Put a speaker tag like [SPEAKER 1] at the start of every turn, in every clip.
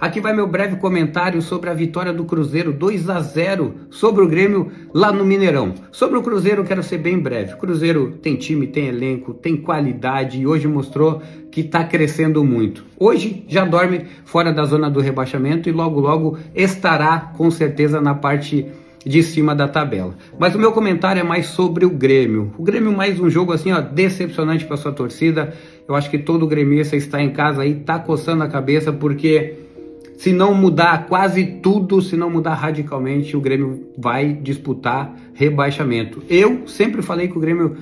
[SPEAKER 1] Aqui vai meu breve comentário sobre a vitória do Cruzeiro 2-0 sobre o Grêmio lá no Mineirão. Sobre o Cruzeiro eu quero ser bem breve. O Cruzeiro tem time, tem elenco, tem qualidade e hoje mostrou que está crescendo muito. Hoje já dorme fora da zona do rebaixamento e logo logo estará com certeza na parte de cima da tabela. Mas o meu comentário é mais sobre o Grêmio. O Grêmio mais um jogo assim, ó, decepcionante para sua torcida. Eu acho que todo gremista está em casa aí, tá coçando a cabeça, porque se não mudar quase tudo, se não mudar radicalmente, o Grêmio vai disputar rebaixamento. Eu sempre falei que o Grêmio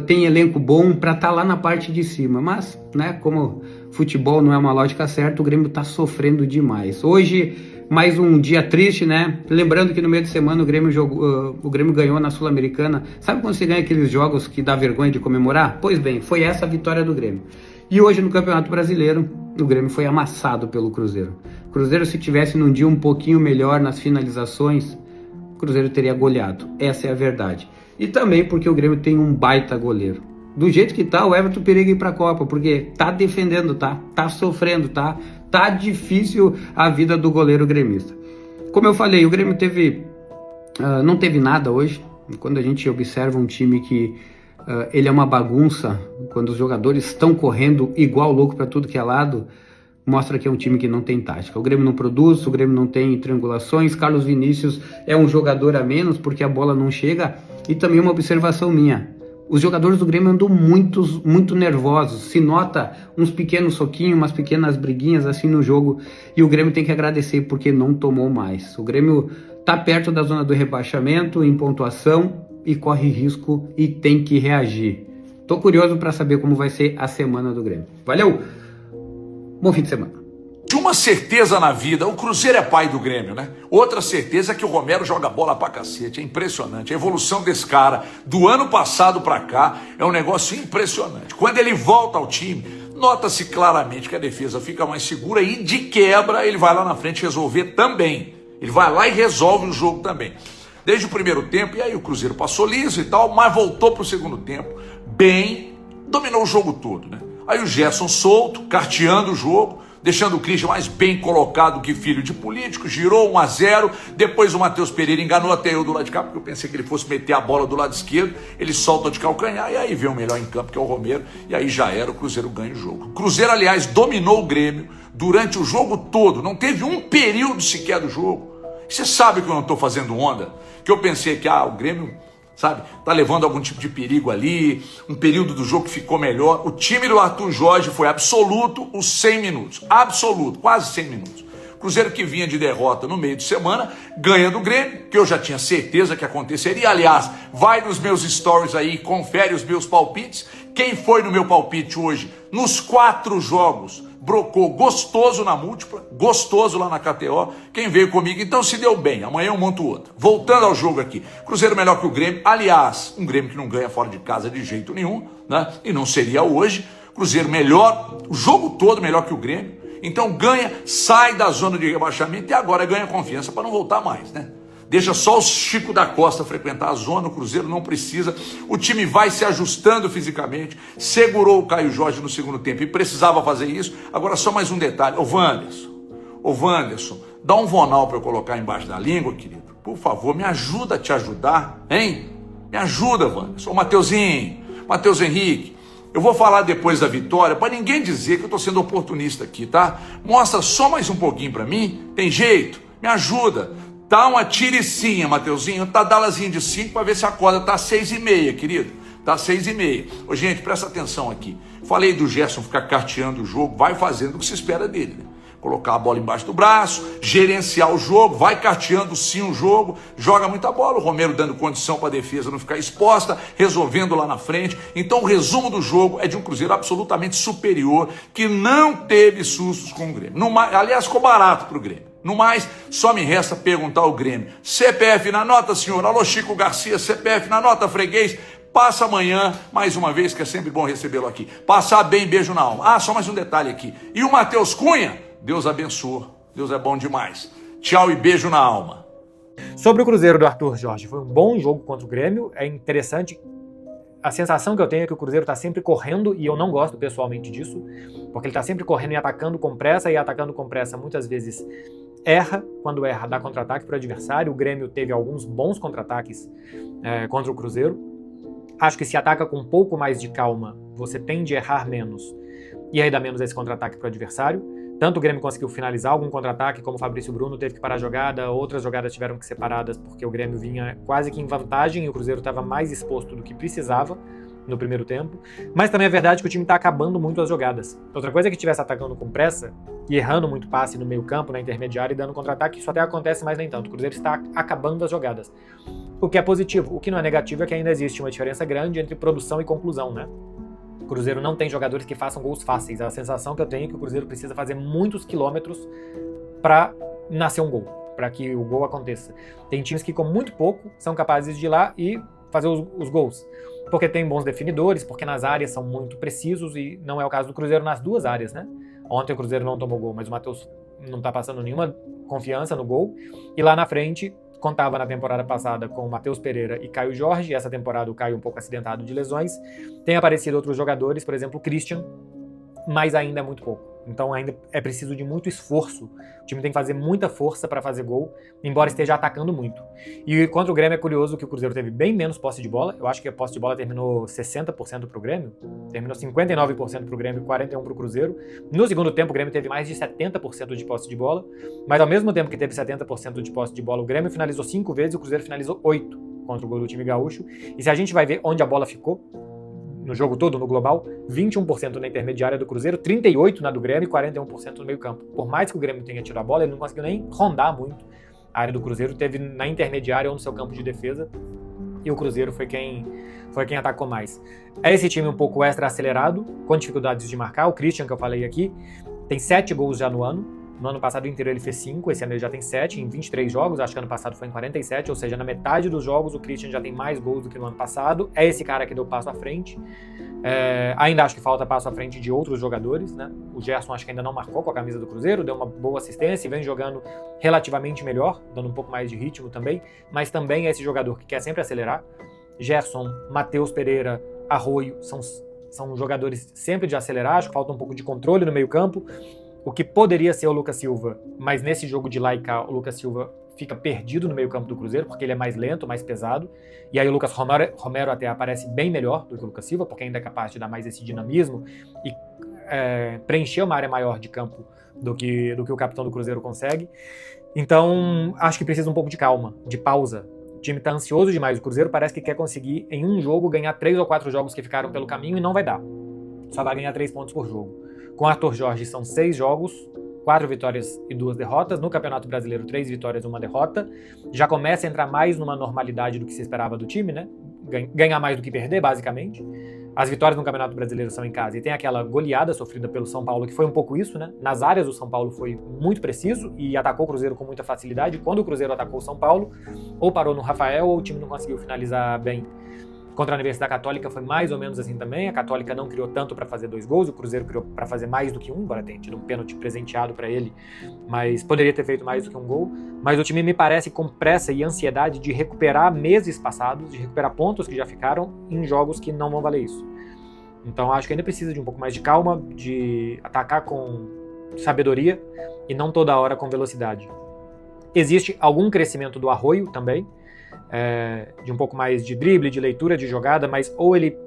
[SPEAKER 1] tem elenco bom para estar lá na parte de cima, mas, né, como futebol não é uma lógica certa, o Grêmio está sofrendo demais. Hoje, mais um dia triste, né? Lembrando que no meio de semana o Grêmio ganhou na Sul-Americana. Sabe quando você ganha aqueles jogos que dá vergonha de comemorar? Pois bem, foi essa a vitória do Grêmio. E hoje no Campeonato Brasileiro, o Grêmio foi amassado pelo Cruzeiro. O Cruzeiro, se tivesse num dia um pouquinho melhor nas finalizações, o Cruzeiro teria goleado. Essa é a verdade. E também porque o Grêmio tem um baita goleiro. Do jeito que tá, o Everton periga ir pra Copa, porque tá defendendo, tá sofrendo, tá difícil a vida do goleiro gremista. Como eu falei, o Grêmio não teve nada hoje. Quando a gente observa um time que ele é uma bagunça, quando os jogadores estão correndo igual louco para tudo que é lado, mostra que é um time que não tem tática. O Grêmio não produz, o Grêmio não tem triangulações. Carlos Vinícius é um jogador a menos porque a bola não chega. E também uma observação minha: os jogadores do Grêmio andam muito nervosos. Se nota uns pequenos soquinhos, umas pequenas briguinhas assim no jogo. E o Grêmio tem que agradecer porque não tomou mais. O Grêmio tá perto da zona do rebaixamento em pontuação e corre risco e tem que reagir. Tô curioso para saber como vai ser a semana do Grêmio. Valeu! Bom fim de semana.
[SPEAKER 2] De uma certeza na vida, o Cruzeiro é pai do Grêmio, né? Outra certeza é que o Romero joga bola pra cacete, é impressionante. A evolução desse cara, do ano passado pra cá, é um negócio impressionante. Quando ele volta ao time, nota-se claramente que a defesa fica mais segura e, de quebra, ele vai lá na frente resolver também. Ele vai lá e resolve o jogo também. Desde o primeiro tempo, e aí o Cruzeiro passou liso e tal, mas voltou pro segundo tempo bem, dominou o jogo todo, né? Aí o Gerson solto, carteando o jogo, deixando o Christian mais bem colocado que filho de político, girou 1-0, depois o Matheus Pereira enganou até eu do lado de cá, porque eu pensei que ele fosse meter a bola do lado esquerdo, ele solta de calcanhar, e aí vem o melhor em campo, que é o Romero, e aí já era, o Cruzeiro ganha o jogo. O Cruzeiro, aliás, dominou o Grêmio durante o jogo todo, não teve um período sequer do jogo. Você sabe que eu não estou fazendo onda, que eu pensei que o Grêmio, sabe, tá levando algum tipo de perigo ali, um período do jogo que ficou melhor. O time do Arthur Jorge foi absoluto os 100 minutos, absoluto, quase 100 minutos. Cruzeiro que vinha de derrota no meio de semana, ganha do Grêmio, que eu já tinha certeza que aconteceria. Aliás, vai nos meus stories aí, confere os meus palpites. Quem foi no meu palpite hoje, nos 4 jogos, brocou gostoso na múltipla, gostoso lá na KTO. Quem veio comigo, então se deu bem. Amanhã eu monto outro. Voltando ao jogo aqui. Cruzeiro melhor que o Grêmio. Aliás, um Grêmio que não ganha fora de casa de jeito nenhum, né? E não seria hoje. Cruzeiro melhor, o jogo todo melhor que o Grêmio. Então ganha, sai da zona de rebaixamento e agora ganha confiança para não voltar mais, né? Deixa só o Chico da Costa frequentar a zona, o Cruzeiro não precisa. O time vai se ajustando fisicamente. Segurou o Caio Jorge no segundo tempo e precisava fazer isso. Agora só mais um detalhe. Ô Wanderson, dá um vonal para eu colocar embaixo da língua, querido. Por favor, me ajuda a te ajudar, hein? Me ajuda, Wanderson. Ô Matheus Henrique, eu vou falar depois da vitória, para ninguém dizer que eu estou sendo oportunista aqui, tá? Mostra só mais um pouquinho para mim. Tem jeito? Me ajuda. Dá uma tiricinha, Mateuzinho, tá dalazinho de 5 para ver se a corda tá 6,5, querido. Tá 6,5. Ô, gente, presta atenção aqui. Falei do Gerson ficar carteando o jogo, vai fazendo o que se espera dele, né? Colocar a bola embaixo do braço, gerenciar o jogo, vai carteando sim o jogo, joga muita bola, o Romero dando condição para a defesa não ficar exposta, resolvendo lá na frente. Então o resumo do jogo é de um Cruzeiro absolutamente superior, que não teve sustos com o Grêmio. Aliás, ficou barato para o Grêmio. No mais, só me resta perguntar ao Grêmio. CPF na nota, senhor? Alô, Chico Garcia, CPF na nota, freguês? Passa amanhã, mais uma vez, que é sempre bom recebê-lo aqui. Passar bem, beijo na alma. Só mais um detalhe aqui. E o Matheus Cunha? Deus abençoe. Deus é bom demais. Tchau e beijo na alma.
[SPEAKER 3] Sobre o Cruzeiro do Arthur Jorge, foi um bom jogo contra o Grêmio. É interessante a sensação que eu tenho é que o Cruzeiro tá sempre correndo, e eu não gosto pessoalmente disso, porque ele tá sempre correndo e atacando com pressa, e atacando com pressa muitas vezes erra. Quando erra, dá contra-ataque para o adversário. O Grêmio teve alguns bons contra-ataques contra o Cruzeiro. Acho que se ataca com um pouco mais de calma, você tende a errar menos, e aí dá menos esse contra-ataque para o adversário. Tanto o Grêmio conseguiu finalizar algum contra-ataque, como o Fabrício Bruno teve que parar a jogada, outras jogadas tiveram que ser paradas porque o Grêmio vinha quase que em vantagem e o Cruzeiro estava mais exposto do que precisava no primeiro tempo. Mas também é verdade que o time está acabando muito as jogadas. Outra coisa é que estivesse atacando com pressa e errando muito passe no meio campo, na intermediária, e dando contra-ataque, isso até acontece, mas nem tanto. O Cruzeiro está acabando as jogadas. O que é positivo. O que não é negativo é que ainda existe uma diferença grande entre produção e conclusão, né? O Cruzeiro não tem jogadores que façam gols fáceis. A sensação que eu tenho é que o Cruzeiro precisa fazer muitos quilômetros para nascer um gol, para que o gol aconteça. Tem times que com muito pouco são capazes de ir lá e fazer os gols, porque tem bons definidores, porque nas áreas são muito precisos, e não é o caso do Cruzeiro nas duas áreas, né? Ontem o Cruzeiro não tomou gol, mas o Matheus não tá passando nenhuma confiança no gol, e lá na frente contava na temporada passada com o Matheus Pereira e Caio Jorge. E essa temporada o Caio um pouco acidentado de lesões. Tem aparecido outros jogadores, por exemplo o Christian, mas ainda é muito pouco. Então ainda é preciso de muito esforço. O time tem que fazer muita força para fazer gol, embora esteja atacando muito. E contra o Grêmio é curioso que o Cruzeiro teve bem menos posse de bola. Eu acho que a posse de bola terminou 60% pro Grêmio. Terminou 59% pro Grêmio e 41% pro Cruzeiro. No segundo tempo o Grêmio teve mais de 70% de posse de bola. Mas ao mesmo tempo que teve 70% de posse de bola, o Grêmio finalizou 5 vezes e o Cruzeiro finalizou 8 contra o gol do time gaúcho. E se a gente vai ver onde a bola ficou, no jogo todo, no global, 21% na intermediária do Cruzeiro, 38% na do Grêmio e 41% no meio campo. Por mais que o Grêmio tenha tido a bola, ele não conseguiu nem rondar muito a área do Cruzeiro. Teve na intermediária ou no seu campo de defesa, e o Cruzeiro foi quem atacou mais. É esse time um pouco extra acelerado, com dificuldades de marcar. O Christian, que eu falei aqui, tem 7 gols já no ano. No ano passado inteiro ele fez 5, esse ano ele já tem 7 em 23 jogos, acho que ano passado foi em 47, ou seja, na metade dos jogos o Christian já tem mais gols do que no ano passado. É esse cara que deu passo à frente. Ainda acho que falta passo à frente de outros jogadores, né? O Gerson acho que ainda não marcou com a camisa do Cruzeiro, deu uma boa assistência e vem jogando relativamente melhor, dando um pouco mais de ritmo também, mas também é esse jogador que quer sempre acelerar. Gerson, Matheus Pereira, Arroio, são jogadores sempre de acelerar. Acho que falta um pouco de controle no meio campo. O que poderia ser o Lucas Silva, mas nesse jogo de lá e cá, o Lucas Silva fica perdido no meio campo do Cruzeiro, porque ele é mais lento, mais pesado, e aí o Lucas Romero até aparece bem melhor do que o Lucas Silva, porque ainda é capaz de dar mais esse dinamismo e preencher uma área maior de campo do que o capitão do Cruzeiro consegue. Então, acho que precisa um pouco de calma, de pausa. O time tá ansioso demais, o Cruzeiro parece que quer conseguir em um jogo ganhar 3 ou 4 jogos que ficaram pelo caminho, e não vai dar. Só vai ganhar 3 pontos por jogo. Com Arthur Jorge são 6 jogos, 4 vitórias e 2 derrotas. No Campeonato Brasileiro, 3 vitórias e 1 derrota. Já começa a entrar mais numa normalidade do que se esperava do time, né? Ganhar mais do que perder, basicamente. As vitórias no Campeonato Brasileiro são em casa. E tem aquela goleada sofrida pelo São Paulo, que foi um pouco isso, né? Nas áreas o São Paulo foi muito preciso e atacou o Cruzeiro com muita facilidade. Quando o Cruzeiro atacou o São Paulo, ou parou no Rafael, ou o time não conseguiu finalizar bem. Contra a Universidade Católica foi mais ou menos assim também. A Católica não criou tanto para fazer 2 gols, o Cruzeiro criou para fazer mais do que um, embora tenha tido um pênalti presenteado para ele, mas poderia ter feito mais do que um gol. Mas o time me parece com pressa e ansiedade de recuperar meses passados, de recuperar pontos que já ficaram em jogos que não vão valer isso. Então acho que ainda precisa de um pouco mais de calma, de atacar com sabedoria e não toda hora com velocidade. Existe algum crescimento do Arroio também, de um pouco mais de drible, de leitura de jogada, mas ou ele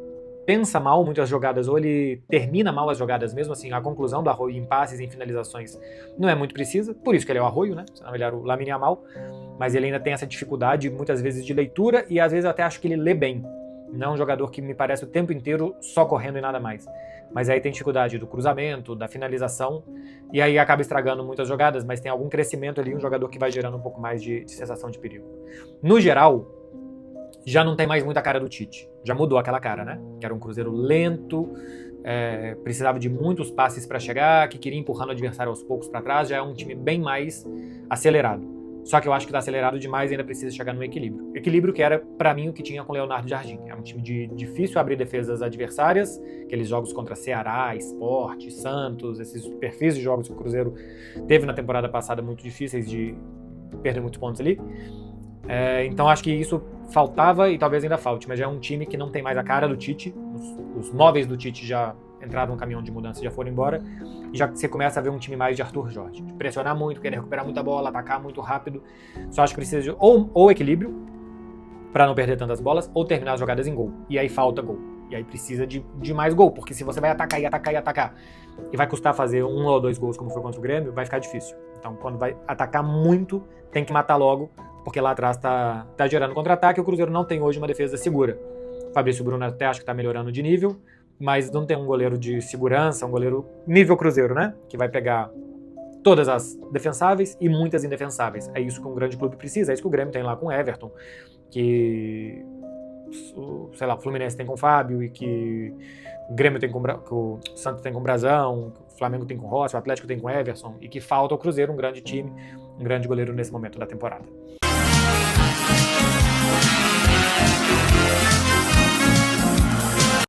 [SPEAKER 3] pensa mal muitas jogadas, ou ele termina mal as jogadas mesmo. Assim, a conclusão do Arroio em passes, em finalizações, não é muito precisa, por isso que ele é o Arroio, né? Senão ele era o Lamine Yamal, mas ele ainda tem essa dificuldade muitas vezes de leitura, e às vezes eu até acho que ele lê bem. Não é um jogador que me parece o tempo inteiro só correndo e nada mais. Mas aí tem dificuldade do cruzamento, da finalização, e aí acaba estragando muitas jogadas, mas tem algum crescimento ali, um jogador que vai gerando um pouco mais de sensação de perigo. No geral, já não tem mais muita cara do Tite. Já mudou aquela cara, né? Que era um Cruzeiro lento, precisava de muitos passes para chegar, que queria empurrando o adversário aos poucos para trás. Já é um time bem mais acelerado. Só que eu acho que está acelerado demais e ainda precisa chegar no equilíbrio. Equilíbrio que era, para mim, o que tinha com o Leonardo Jardim. É um time de difícil abrir defesas adversárias, aqueles jogos contra Ceará, Sport, Santos, esses perfis de jogos que o Cruzeiro teve na temporada passada muito difíceis de perder muitos pontos ali. Então acho que isso faltava e talvez ainda falte, mas já é um time que não tem mais a cara do Tite, os móveis do Tite já entraram no caminhão de mudança, já foram embora, e já você começa a ver um time mais de Arthur Jorge, de pressionar muito, querer recuperar muita bola, atacar muito rápido. Só acho que precisa de ou equilíbrio, para não perder tantas bolas, ou terminar as jogadas em gol, e aí falta gol, e aí precisa de mais gol, porque se você vai atacar e atacar e atacar, e vai custar fazer 1 ou 2 gols como foi contra o Grêmio, vai ficar difícil. Então quando vai atacar muito, tem que matar logo, porque lá atrás tá gerando contra-ataque, e o Cruzeiro não tem hoje uma defesa segura. O Fabrício Bruno até acho que tá melhorando de nível, mas não tem um goleiro de segurança, um goleiro nível Cruzeiro, né? Que vai pegar todas as defensáveis e muitas indefensáveis. É isso que um grande clube precisa, é isso que o Grêmio tem lá com o Everton, que sei lá, o Fluminense tem com o Fábio, e que o Grêmio tem com o Santos tem com o Brazão, o Flamengo tem com o Rossi, o Atlético tem com o Everson, e que falta ao Cruzeiro um grande time, um grande goleiro nesse momento da temporada.